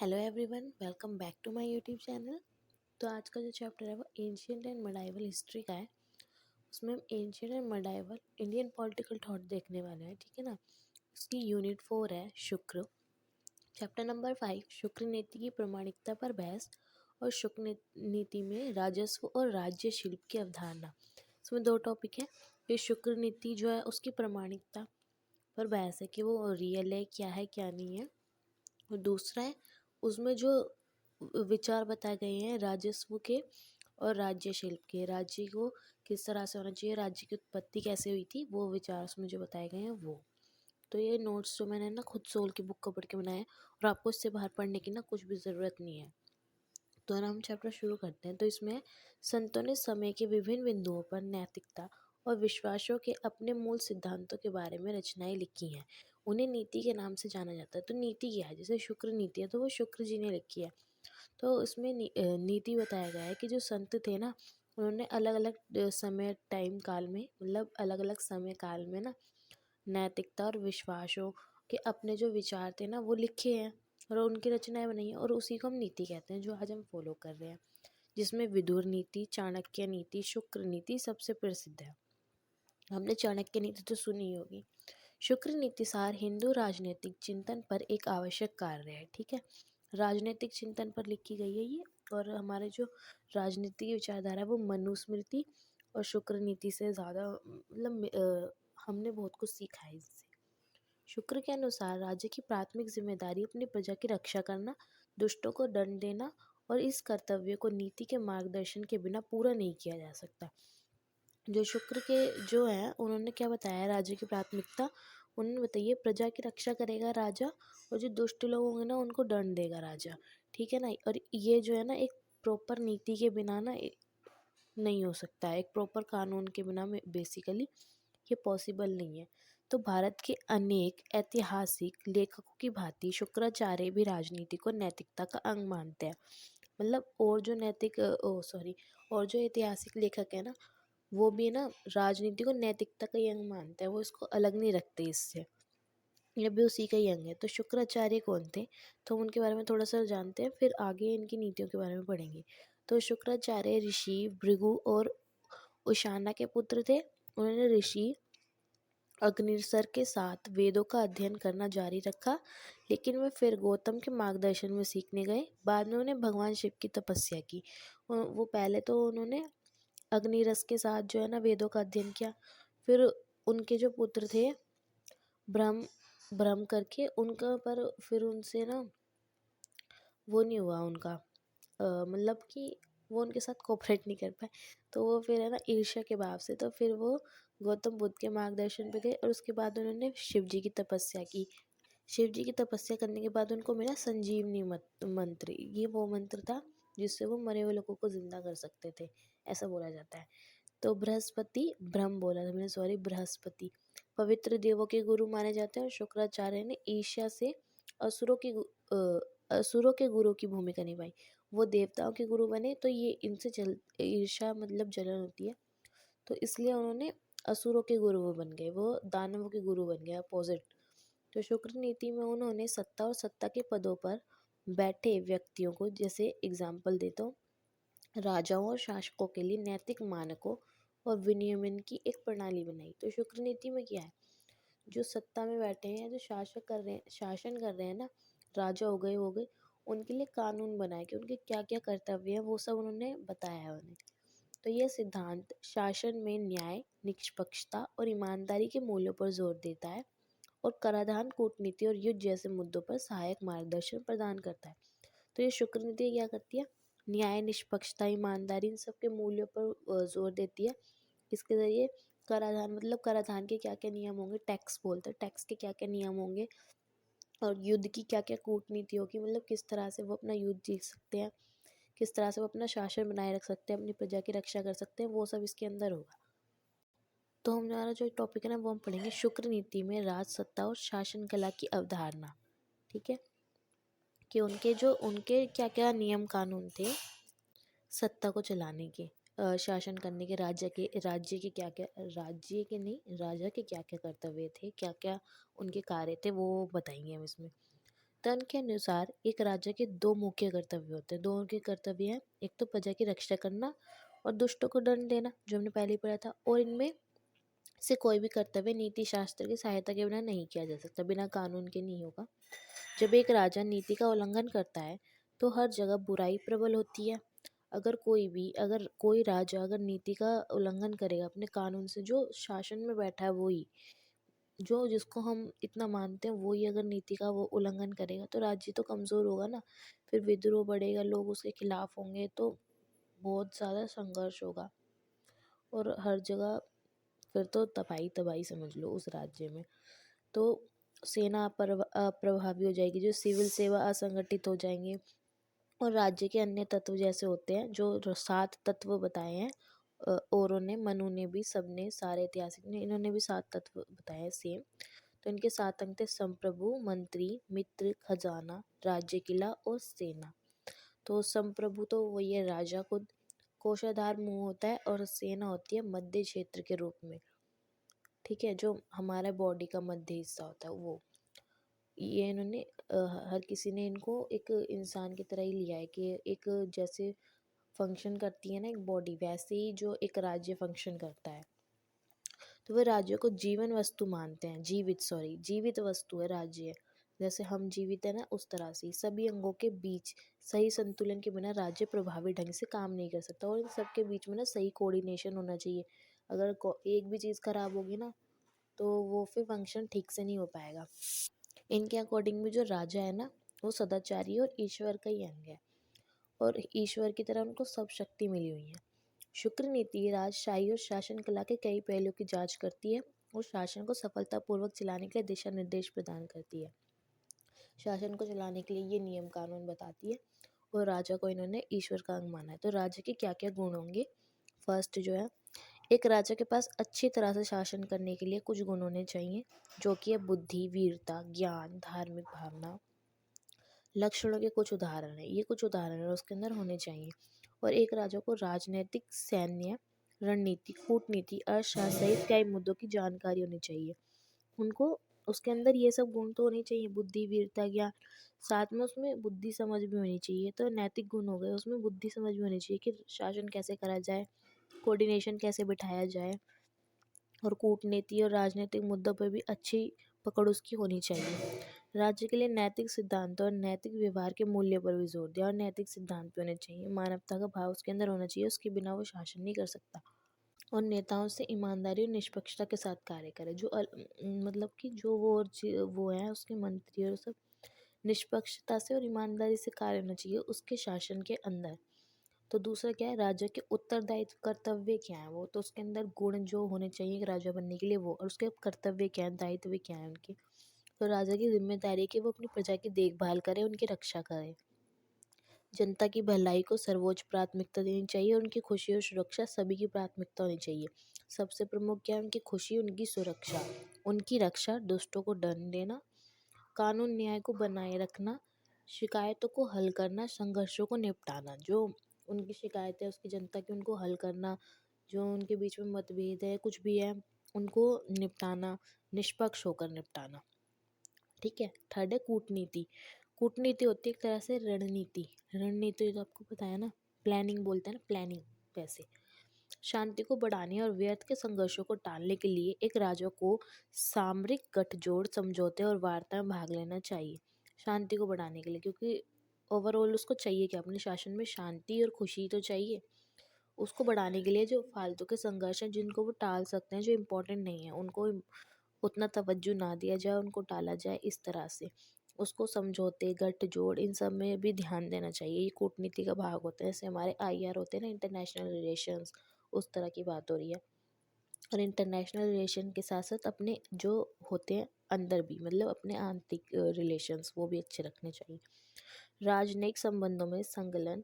Hello everyone, welcome back to my YouTube channel. तो आज का जो चैप्टर है वो एंशिएंट एंड मेडाइवल हिस्ट्री का है। उसमें हम ancient and medieval Indian political thought देखने वाले हैं, ठीक है ना। इसकी यूनिट 4 है शुक्र। चैप्टर नंबर 5 शुक्र नीति की प्रामाणिकता पर बहस और शुक्र नीति में राजस्व और राज्य शिल्प की अवधारणा। इसमें दो टॉपिक है। ये शुक्र नीति जो है उसकी प्रामाणिकता पर बहस है कि वो रियल है, क्या है क्या नहीं है। और दूसरा है उसमें जो विचार बताए गए हैं राजस्व के और राज्य शिल्प के, राज्य को किस तरह से होना चाहिए, राज्य की उत्पत्ति कैसे हुई थी, वो विचार उसमें जो बताए गए हैं वो। तो ये नोट्स जो मैंने ना खुद सोल की बुक को पढ़ के बनाए हैं और आपको इससे बाहर पढ़ने की ना कुछ भी ज़रूरत नहीं है। तो ना हम चैप्टर शुरू करते हैं। तो इसमें संतों ने समय के विभिन्न बिंदुओं पर नैतिकता और विश्वासों के अपने मूल सिद्धांतों के बारे में रचनाएं लिखी हैं। उन्हें नीति के नाम से जाना जाता है। तो नीति क्या है? जैसे शुक्र नीति है तो वो शुक्र जी ने लिखी है। तो इसमें नीति बताया गया है कि जो संत थे ना, उन्होंने अलग अलग समय टाइम काल में, मतलब अलग अलग समय काल में ना नैतिकता और विश्वासों के अपने जो विचार थे ना वो लिखे हैं और उनकी रचनाएं बनाई हैं, और उसी को हम नीति कहते हैं जो आज हम फॉलो कर रहे हैं। जिसमें विदुर नीति, चाणक्य नीति, शुक्र नीति सबसे प्रसिद्ध है। हमने चाणक्य नीति तो सुनी ही होगी। शुक्र नीति सार हिंदू राजनीतिक चिंतन पर एक आवश्यक कार्य है, ठीक है। राजनीतिक चिंतन पर लिखी गई है ये। और हमारे जो राजनीति की विचारधारा है वो मनुस्मृति और शुक्र नीति से ज़्यादा, मतलब हमने बहुत कुछ सीखा है इससे। शुक्र के अनुसार राज्य की प्राथमिक जिम्मेदारी अपनी प्रजा की रक्षा करना, दुष्टों को दंड देना, और इस कर्तव्य को नीति के मार्गदर्शन के बिना पूरा नहीं किया जा सकता। जो शुक्र के जो है उन्होंने क्या बताया, राज्य की प्राथमिकता उन्होंने बताइए प्रजा की रक्षा करेगा राजा, और जो दुष्ट लोग होंगे ना उनको दंड देगा राजा, ठीक है ना। और ये जो है ना एक प्रॉपर नीति के बिना ना नहीं हो सकता है, एक प्रॉपर कानून के बिना में बेसिकली ये पॉसिबल नहीं है। तो भारत के अनेक ऐतिहासिक लेखकों की भांति शुक्राचार्य भी राजनीति को नैतिकता का अंग मानते हैं। मतलब और जो और जो ऐतिहासिक लेखक है ना वो भी ना राजनीति को नैतिकता का ही अंग मानते हैं, वो इसको अलग नहीं रखते इससे, ये भी उसी का ही अंग है। तो शुक्राचार्य कौन थे, तो हम उनके बारे में थोड़ा सा जानते हैं, फिर आगे इनकी नीतियों के बारे में पढ़ेंगे। तो शुक्राचार्य ऋषि भृगु और उशाना के पुत्र थे। उन्होंने ऋषि अग्निसर के साथ वेदों का अध्ययन करना जारी रखा, लेकिन वे फिर गौतम के मार्गदर्शन में सीखने गए। बाद में उन्होंने भगवान शिव की तपस्या की। वो पहले तो उन्होंने अग्निरस के साथ जो है ना वेदों का अध्ययन किया। फिर उनके जो पुत्र थे ब्रह्म ब्रह्म करके उनका, पर फिर उनसे ना वो नहीं हुआ उनका, मतलब कि वो उनके साथ कोऑपरेट नहीं कर पाए। तो वो फिर है ना ईर्ष्या के भाव से, तो फिर वो गौतम बुद्ध के मार्गदर्शन पे गए और उसके बाद उन्होंने शिव जी की तपस्या की। शिव जी की तपस्या करने के बाद उनको मिला संजीवनी मंत्र। ये वो मंत्र था जिससे वो मरे हुए लोगों को जिंदा कर सकते थे, ऐसा बोला जाता है। तो बृहस्पति, ब्रह्म बोला था मैंने, सॉरी, बृहस्पति पवित्र देवों के गुरु माने जाते हैं, और शुक्राचार्य ने ईर्ष्या से असुरों की असुरों के गुरु की भूमिका निभाई। वो देवताओं के गुरु बने, तो ये इनसे ईर्ष्या मतलब जलन होती है, तो इसलिए उन्होंने असुरों के गुरु वो बन गए, वो दानवों के गुरु बन गए, अपोजिट। तो शुक्र नीति में उन्होंने सत्ता और सत्ता के पदों पर बैठे व्यक्तियों को, जैसे एग्जाम्पल देता हूँ, राजाओं और शासकों के लिए नैतिक मानकों और विनियमन की एक प्रणाली बनाई। तो शुक्र नीति में क्या है, जो सत्ता में बैठे हैं, जो शासन कर रहे हैं ना, राजा हो गए, उनके लिए कानून बनाए कि उनके क्या क्या कर्तव्य हैं, वो सब उन्होंने बताया है उन्हें। तो यह सिद्धांत शासन में न्याय, निष्पक्षता और ईमानदारी के मूल्यों पर जोर देता है, और कराधान, कूटनीति और युद्ध जैसे मुद्दों पर सहायक मार्गदर्शन प्रदान करता है। तो ये शुक्र नीति क्या करती है, न्याय, निष्पक्षता, ईमानदारी, इन सब के मूल्यों पर जोर देती है। इसके ज़रिए कराधान, मतलब कराधान के क्या क्या नियम होंगे, टैक्स बोलते हैं, टैक्स के क्या क्या नियम होंगे, और युद्ध की क्या क्या कूटनीति होगी, मतलब किस तरह से वो अपना युद्ध जीत सकते हैं, किस तरह से वो अपना शासन बनाए रख सकते हैं, अपनी प्रजा की रक्षा कर सकते हैं, वो सब इसके अंदर होगा। तो हमारा जो टॉपिक है ना वो हम पढ़ेंगे शुक्र नीति में राज सत्ता और शासन कला की अवधारणा, ठीक है। कि उनके क्या क्या नियम कानून थे सत्ता को चलाने के, शासन करने के, राज्य के नहीं, राजा के क्या क्या कर्तव्य थे, क्या क्या उनके कार्य थे, वो बताएंगे हम इसमें। संविधान के अनुसार एक राज्य के दो मुख्य कर्तव्य होते हैं। दो उनके कर्तव्य हैं, एक तो प्रजा की रक्षा करना और दुष्टों को दंड देना, जो हमने पहले ही पढ़ा था। और इनमें से कोई भी कर्तव्य नीति शास्त्र की सहायता के बिना नहीं किया जा सकता, बिना कानून के नहीं होगा। जब एक राजा नीति का उल्लंघन करता है तो हर जगह बुराई प्रबल होती है। अगर कोई राजा अगर नीति का उल्लंघन करेगा अपने कानून से, जो शासन में बैठा है वही, जो जिसको हम इतना मानते हैं वही अगर नीति का वो उल्लंघन करेगा तो राज्य तो कमज़ोर होगा ना। फिर विद्रोह बढ़ेगा, लोग उसके खिलाफ होंगे, तो बहुत ज़्यादा संघर्ष होगा और हर जगह फिर तो तबाही तबाही समझ लो उस राज्य में। तो सेना अप्रभावी हो जाएगी, जो सिविल सेवा असंगठित हो जाएंगे। और राज्य के अन्य तत्व जैसे होते हैं, जो 7 तत्व बताए हैं औरों ने, मनु ने भी, सबने, सारे ऐतिहासिक ने, इन्होंने भी 7 तत्व बताए हैं सेम। तो इनके 7 अंक थे: संप्रभु, मंत्री, मित्र, खजाना, राज्य किला और सेना। तो संप्रभु तो वही है राजा खुद, कोषाधार मुंह होता है, और सेना होती है मध्य क्षेत्र के रूप में। ठीक है, जो हमारा बॉडी का मध्य हिस्सा होता है वो। ये इन्होंने हर किसी ने इनको एक इंसान की तरह ही लिया है कि एक जैसे फंक्शन करती है ना एक बॉडी, वैसे ही जो एक राज्य फंक्शन करता है। तो वे राज्य को जीवन वस्तु मानते हैं, जीवित वस्तु है राज्य। जैसे हम जीवित है ना, उस तरह से सभी अंगों के बीच सही संतुलन के बिना राज्य प्रभावी ढंग से काम नहीं कर सकता। और इन सबके बीच में ना सही कोऑर्डिनेशन होना चाहिए। अगर एक भी चीज़ खराब होगी ना तो वो फिर फंक्शन ठीक से नहीं हो पाएगा। इनके अकॉर्डिंग भी जो राजा है ना, वो सदाचारी और ईश्वर का ही अंग है, और ईश्वर की तरह उनको सब शक्ति मिली हुई है। शुक्र नीति राजशाही और शासन कला के कई पहलुओं की जांच करती है और शासन को सफलतापूर्वक चलाने के लिए दिशा निर्देश प्रदान करती है। शासन को चलाने के लिए ये नियम कानून बताती है, और राजा को इन्होंने ईश्वर का अंग माना है। तो राजा के क्या क्या गुण होंगे? फर्स्ट जो है, एक राजा के पास अच्छी तरह से शासन करने के लिए कुछ गुण होने चाहिए, जो कि है बुद्धि, वीरता, ज्ञान, धार्मिक भावना। लक्षणों के कुछ उदाहरण है, ये कुछ उदाहरण उसके अंदर होने चाहिए। और एक राजा को राजनीतिक, सैन्य, रणनीति, कूटनीति, अर्थशास्त्र सहित कई मुद्दों की जानकारी होनी चाहिए। उनको उसके अंदर ये सब गुण तो होने चाहिए, बुद्धि, वीरता, ज्ञान, साथ में उसमें बुद्धि समझ भी होनी चाहिए। तो नैतिक गुण हो गए, उसमें बुद्धि समझ भी होनी चाहिए कि शासन कैसे करा जाए, कोऑर्डिनेशन कैसे बिठाया जाए, और कूटनीति और राजनीतिक मुद्दों पर भी अच्छी पकड़ उसकी होनी चाहिए। राज्य के लिए नैतिक सिद्धांतों और नैतिक व्यवहार के मूल्य पर भी जोर दिया, और नैतिक सिद्धांत भी होने चाहिए। मानवता का भाव उसके अंदर होना चाहिए, उसके बिना वो शासन नहीं कर सकता। और नेताओं से ईमानदारी और निष्पक्षता के साथ कार्य करे, मतलब कि जो वो है उसके मंत्री और सब निष्पक्षता से और ईमानदारी से कार्य होना चाहिए उसके शासन के अंदर। तो दूसरा क्या है, राजा के उत्तरदायित्व कर्तव्य क्या है, वो तो उसके अंदर गुण जो होने चाहिए एक राजा बनने के लिए वो, और उसके कर्तव्य क्या है, दायित्व क्या है उनके। तो राजा की जिम्मेदारी है कि वो अपनी प्रजा की देखभाल करे, उनकी रक्षा करे। जनता की भलाई को सर्वोच्च प्राथमिकता देनी चाहिए, और उनकी खुशी और सुरक्षा सभी की प्राथमिकता होनी चाहिए। सबसे प्रमुख क्या है, उनकी खुशी, उनकी सुरक्षा, उनकी रक्षा, दुष्टों को दंड देना, कानून न्याय को बनाए रखना, शिकायतों को हल करना, संघर्षों को निपटाना। जो उनकी शिकायत है उसकी जनता की, उनको हल करना, जो उनके बीच में मतभेद है कुछ भी है उनको निपटाना, निष्पक्ष होकर निपटाना। ठीक है। थर्ड है कूटनीति। कूटनीति होती है एक तरह से रणनीति। रणनीति तो आपको पता है ना, प्लानिंग बोलते हैं ना, प्लानिंग वैसे। शांति को बढ़ाने और व्यर्थ के संघर्षों को टालने के लिए एक राजा को सामरिक गठजोड़, समझौते और वार्ता में भाग लेना चाहिए। शांति को बढ़ाने के लिए, क्योंकि ओवरऑल उसको चाहिए क्या, अपने शासन में शांति और खुशी तो चाहिए। उसको बढ़ाने के लिए जो फालतू के संघर्ष हैं जिनको वो टाल सकते हैं, जो इम्पोर्टेंट नहीं है उनको उतना तवज्जो ना दिया जाए, उनको टाला जाए, इस तरह से उसको समझौते, गठजोड़, इन सब में भी ध्यान देना चाहिए। ये कूटनीति का भाग होता है, जैसे हमारे IR होते हैं ना, इंटरनेशनल रिलेशंस, उस तरह की बात हो रही है। और इंटरनेशनल रिलेशन के साथ साथ अपने जो होते हैं अंदर भी, मतलब अपने आंतरिक रिलेशंस वो भी अच्छे रखने चाहिए। राजनयिक संबंधों में संकलन,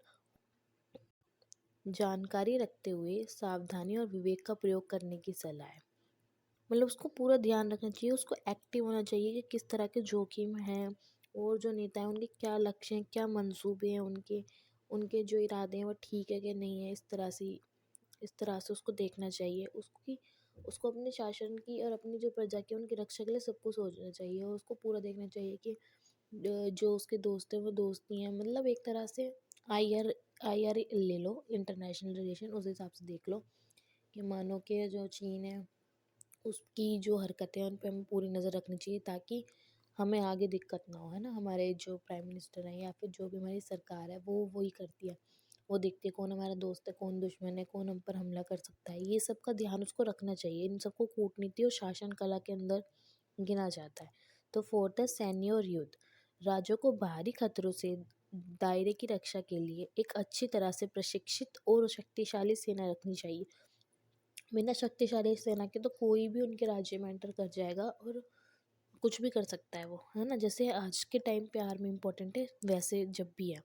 जानकारी रखते हुए सावधानी और विवेक का प्रयोग करने की सलाह है। मतलब उसको पूरा ध्यान रखना चाहिए, उसको एक्टिव होना चाहिए कि किस तरह के जोखिम हैं, और जो नेता हैं उनके क्या लक्ष्य हैं, क्या मंसूबे हैं, उनके उनके जो इरादे हैं वो ठीक है कि नहीं है। इस तरह से उसको देखना चाहिए। उसको अपने शासन की और अपनी जो प्रजा की उनकी रक्षा के लिए सब कुछ सोचना चाहिए, और उसको पूरा देखना चाहिए कि जो उसके दोस्त हैं वो दोस्त नहीं है, मतलब एक तरह से आईआर आईआर ले लो, इंटरनेशनल रिलेशन, उस हिसाब से देख लो कि मानो कि जो चीन है उसकी जो हरकतें हैं उन पे हमें पूरी नज़र रखनी चाहिए, ताकि हमें आगे दिक्कत ना हो, है ना। हमारे जो प्राइम मिनिस्टर हैं या फिर जो भी हमारी सरकार है वो वही करती है, वो देखती है कौन हमारा दोस्त है, कौन दुश्मन है, कौन हम पर हमला कर सकता है, ये सब का ध्यान उसको रखना चाहिए। इन सबको कूटनीति और शासन कला के अंदर गिना जाता है। तो फोर्थ है सैन्य और युद्ध। राज्यों को बाहरी खतरों से दायरे की रक्षा के लिए एक अच्छी तरह से प्रशिक्षित और शक्तिशाली सेना रखनी चाहिए। बिना शक्तिशाली सेना के तो कोई भी उनके राज्य में एंटर कर जाएगा और कुछ भी कर सकता है वो, है ना। जैसे आज के टाइम पे आर्मी इम्पोर्टेंट है, वैसे जब भी है।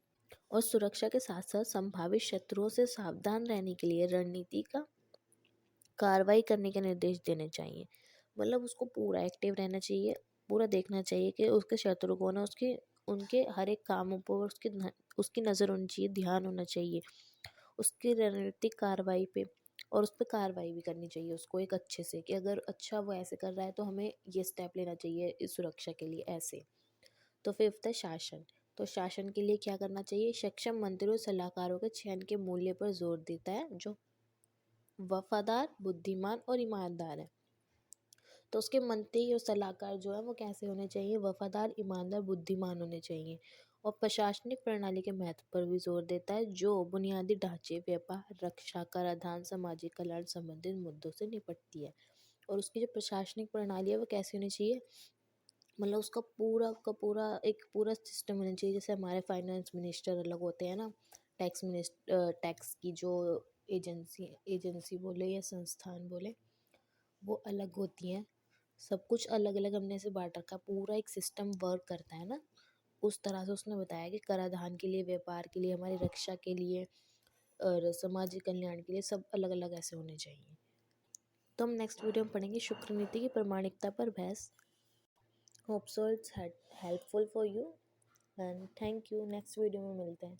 और सुरक्षा के साथ साथ संभावित शत्रुओं से सावधान रहने के लिए रणनीति का कार्रवाई करने के निर्देश देने चाहिए। मतलब उसको पूरा एक्टिव रहना चाहिए, पूरा देखना चाहिए कि उसके शत्रु कौन है, उसके उनके हर एक कामों पर उसकी नज़र होनी चाहिए, ध्यान होना चाहिए उसकी रणनीतिक कार्रवाई पे, और उस पर कार्रवाई भी करनी चाहिए उसको एक अच्छे से, कि अगर अच्छा वो ऐसे कर रहा है तो हमें ये स्टेप लेना चाहिए इस सुरक्षा के लिए ऐसे। तो फिफ्थ है शासन। तो शासन के लिए क्या करना चाहिए, सक्षम मंत्रियों सलाहकारों के चयन के मूल्य पर जोर देता है, जो वफादार, बुद्धिमान और ईमानदार है। तो उसके मंत्री और सलाहकार जो है वो कैसे होने चाहिए, वफादार, ईमानदार, बुद्धिमान होने चाहिए। और प्रशासनिक प्रणाली के महत्व पर भी जोर देता है, जो बुनियादी ढांचे, व्यापार, रक्षा, कराधान, सामाजिक कल्याण संबंधित मुद्दों से निपटती है। और उसकी जो प्रशासनिक प्रणाली है वो कैसी होनी चाहिए, मतलब उसका पूरा का पूरा एक पूरा सिस्टम होना चाहिए। जैसे हमारे फाइनेंस मिनिस्टर अलग होते हैं ना, टैक्स की जो एजेंसी बोले या संस्थान बोले, वो अलग होती हैं। सब कुछ अलग अलग हमने ऐसे बांट रखा, पूरा एक सिस्टम वर्क करता है ना। उस तरह से उसने बताया कि कराधान के लिए, व्यापार के लिए, हमारी रक्षा के लिए और सामाजिक कल्याण के लिए सब अलग अलग ऐसे होने चाहिए। तो हम नेक्स्ट वीडियो में पढ़ेंगे शुक्र नीति की प्रमाणिकता पर बहस। Hope so it's helpful for you and thank you. Next video में मिलते हैं।